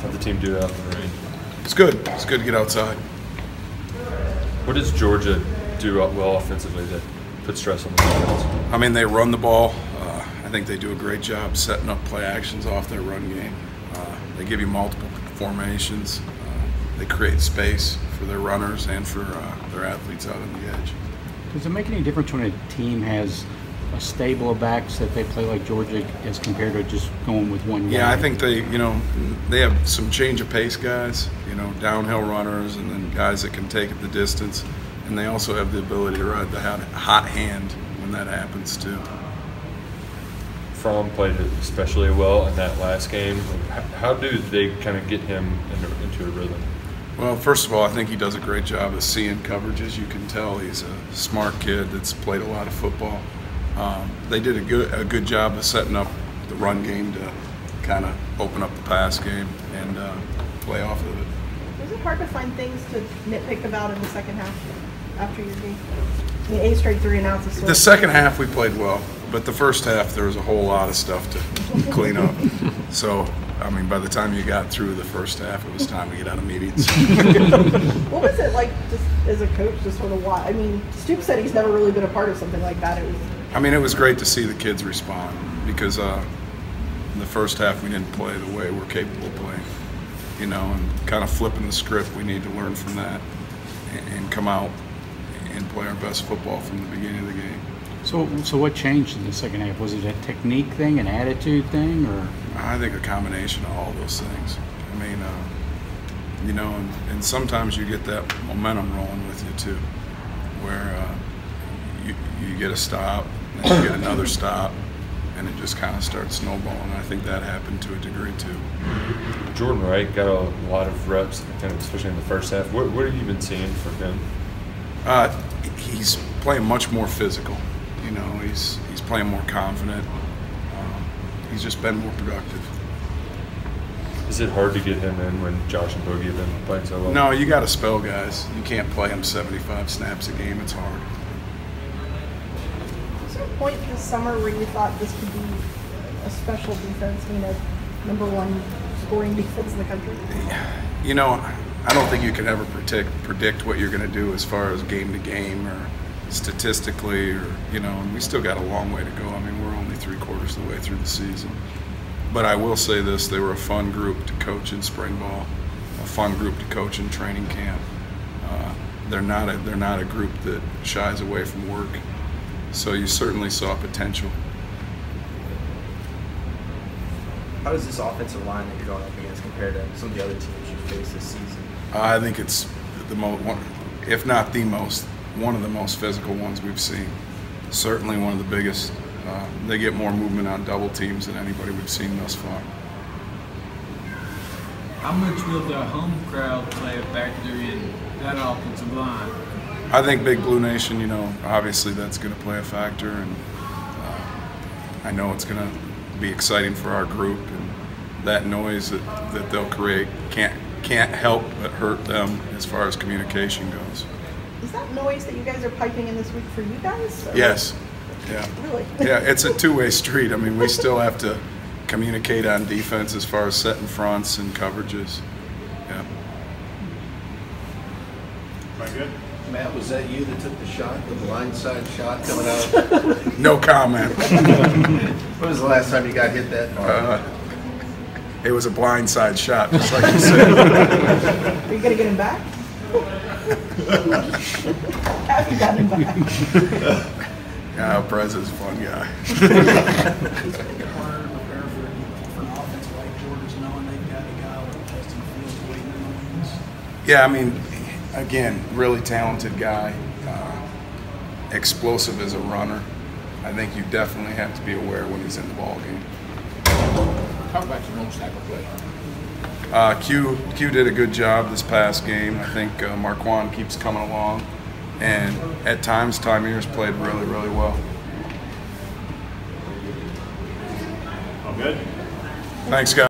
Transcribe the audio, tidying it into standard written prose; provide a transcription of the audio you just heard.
How'd the team do out in the rain? It's good. It's good to get outside. What does Georgia do well offensively that put stress on the defense? I mean, they run the ball. I think they do a great job setting up play actions off their run game. They give you multiple formations. They create space for their runners and for their athletes out on the edge. Does it make any difference when a team has a stable of backs that they play like Georgia as compared to just going with one guy? Yeah, I think they have some change of pace guys, downhill runners, and then guys that can take it the distance. And they also have the ability to ride the hot hand when that happens too. Fromm played especially well in that last game. How do they kind of get him into a rhythm? Well, first of all, I think he does a great job of seeing coverages. You can tell he's a smart kid that's played a lot of football. They did a good job of setting up the run game to kind of open up the pass game and play off of it. Was it hard to find things to nitpick about in the second half after your game? I mean, 8 straight 3 and outs. The second half we played well, but the first half there was a whole lot of stuff to clean up. So, I mean, by the time you got through the first half, it was time to get out of meetings. What was it like, just as a coach, to sort of watch? I mean, Stoops said he's never really been a part of something like that. It was great to see the kids respond because in the first half we didn't play the way we're capable of playing, and kind of flipping the script. We need to learn from that and come out and play our best football from the beginning of the game. So what changed in the second half? Was it a technique thing, an attitude thing, or? I think a combination of all those things. I mean, and sometimes you get that momentum rolling with you too, where you get a stop, and then you get another stop, and it just kind of starts snowballing. I think that happened to a degree too. Jordan Wright got a lot of reps, especially in the first half. What have you been seeing from him? He's playing much more physical. He's playing more confident. He's just been more productive. Is it hard to get him in when Josh and Boogie have been playing so well? No, you got to spell guys. You can't play them 75 snaps a game. It's hard. Was there a point this summer where you thought this could be a special defense, #1 scoring defense in the country? I don't think you can ever predict what you're going to do as far as game to game or statistically, and we still got a long way to go. I mean, we're only 3/4 of the way through the season. But I will say this, they were a fun group to coach in spring ball, a fun group to coach in training camp. They're not a group that shies away from work. So you certainly saw potential. How does this offensive line that you're going up against compare to some of the other teams you face this season? I think it's if not the most, one of the most physical ones we've seen. Certainly one of the biggest. They get more movement on double teams than anybody we've seen thus far. How much will the home crowd play a factor in that offensive line? I think Big Blue Nation, obviously that's going to play a factor, and I know it's going to be exciting for our group, and that noise that they'll create can't help but hurt them as far as communication goes. Is that noise that you guys are piping in this week for you guys? Or? Yes. Yeah. Really? Yeah, it's a two-way street. I mean, we still have to communicate on defense as far as setting fronts and coverages. Yeah. Am I good? Matt, was that you that took the shot, the blindside shot coming out? No comment. When was the last time you got hit that hard? It was a blindside shot, just like you said. Are you going to get him back? Have you got him back? Yeah, Prez is a fun guy. It's going to get harder to prepare for an offense like Georgia's, knowing they've got a guy with Justin Fields waiting in the wings. Yeah, I mean, again, really talented guy, explosive as a runner. I think you definitely have to be aware when he's in the ball game. Talk about your own tackle play. Q did a good job this past game. I think Marquand keeps coming along, and at times Tymir's played really, really well. All good? Thanks, guys.